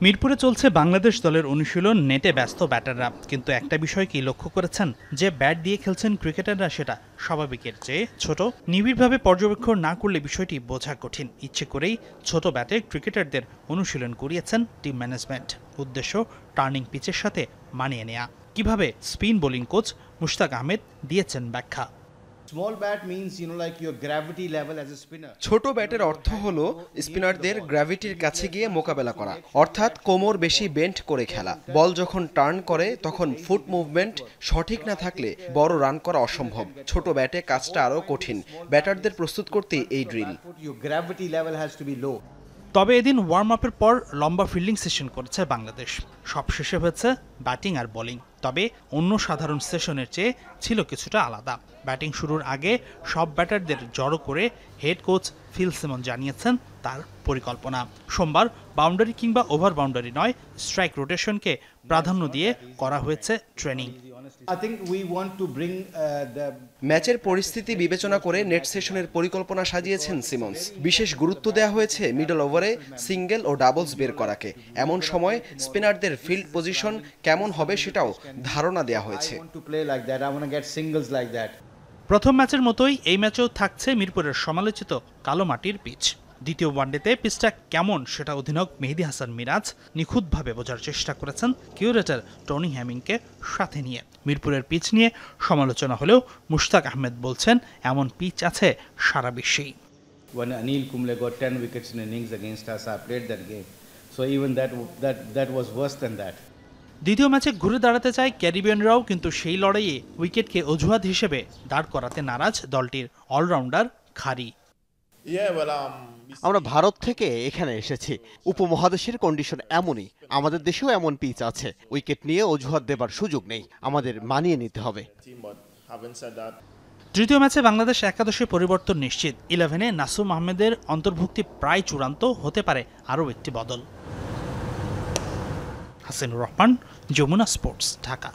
মিরপুরে চলছে বাংলাদেশ দলের অনুশীলন। নেটে ব্যস্ত ব্যাটাররা, কিন্তু একটা বিষয় কি লক্ষ্য করেছেন? যে ব্যাট দিয়ে খেলছেন ক্রিকেটাররা, সেটা স্বাভাবিকের চেয়ে ছোট। নিবিড়ভাবে পর্যবেক্ষণ না করলে বিষয়টি বোঝা কঠিন। ইচ্ছে করেই ছোট ব্যাটে ক্রিকেটারদের অনুশীলন করিয়েছেন টিম ম্যানেজমেন্ট। উদ্দেশ্য টার্নিং পিচের সাথে মানিয়ে নেয়া। কিভাবে spin bowling coach Mushtaq Ahmed দিয়েছেন ব্যাখ্যা। ছোট ব্যাটের অর্থ হলো স্পিনারদের গ্র্যাভিটির কাছে গিয়ে মোকাবেলা করা, অর্থাৎ কোমর বেশি বেন্ড করে খেলা। বল যখন টার্ন করে তখন ফুট মুভমেন্ট সঠিক না থাকলে বড় রান করা অসম্ভব। ছোট ব্যাটে কাজটা আরও কঠিন। ব্যাটারদের প্রস্তুত করতে এই ড্রিল। তবে এদিন ওয়ার্ম আপের পর লম্বা ফিল্ডিং সেশন করেছে বাংলাদেশ। সব শেষে হয়েছে ব্যাটিং আর বোলিং। তবে অন্য সাধারণ সেশনের চেয়ে ছিল কিছুটা আলাদা। ব্যাটিং শুরুর আগে সব ব্যাটারদের জড়ো করে হেড কোচ ফিল সিমন জানিয়েছেন তার পরিকল্পনা। সোমবার বাউন্ডারি কিংবা ওভার বাউন্ডারি নয়, স্ট্রাইক রোটেশনকে প্রাধান্য দিয়ে করা হয়েছে ট্রেনিং। ম্যাচের পরিস্থিতি বিবেচনা করে নেট সেশনের পরিকল্পনা সাজিয়েছেন সিমন্স। বিশেষ গুরুত্ব দেওয়া হয়েছে মিডল ওভারে সিঙ্গেল ও ডাবলস বের করাকে। এমন সময় স্পিনারদের ফিল্ড পজিশন কেমন হবে সেটাও ধারণা দেওয়া হয়েছে। প্রথম ম্যাচের মতোই এই ম্যাচেও থাকছে মিরপুরের সমালোচিত কালো মাটির পিচ। দ্বিতীয় ওয়ানডেতে পিচটা কেমন সেটা অধিনায়ক মেহেদী হাসান মিরাজ নিখুঁতভাবে বোঝার চেষ্টা করেছেন কিউরেটর টনি হ্যামিংকে সাথে নিয়ে। মিরপুরের পিচ নিয়ে সমালোচনা হলেও মুশতাক আহমেদ বলছেন এমন পিচ আছে সারা বিশ্বেই। When Anil Kumble got 10 wickets in innings against us, I played that game. So even that was worse than that. দ্বিতীয় ম্যাচে ঘুরে দাঁড়াতে চায় ক্যারিবিয়ানরাও, কিন্তু সেই লড়াইয়ে উইকেটকে অজুহাত হিসেবে দাঁড় করাতে নারাজ দলটির অলরাউন্ডার খারি। আমরা ভারত থেকে এখানে এসেছি। উপমহাদেশের কন্ডিশন এমনই, আমাদের দেশেও এমন পিচ আছে। উইকেট নিয়ে অজুহাত দেবার সুযোগ নেই, আমাদের মানিয়ে নিতে হবে। তৃতীয় ম্যাচে বাংলাদেশ একাদশে পরিবর্তন নিশ্চিত। 11-এ নাসুম আহমেদের অন্তর্ভুক্তি প্রায় চূড়ান্ত, হতে পারে আরও একটি বদল। হাসিনুর রহমান, যমুনা স্পোর্টস, ঢাকা।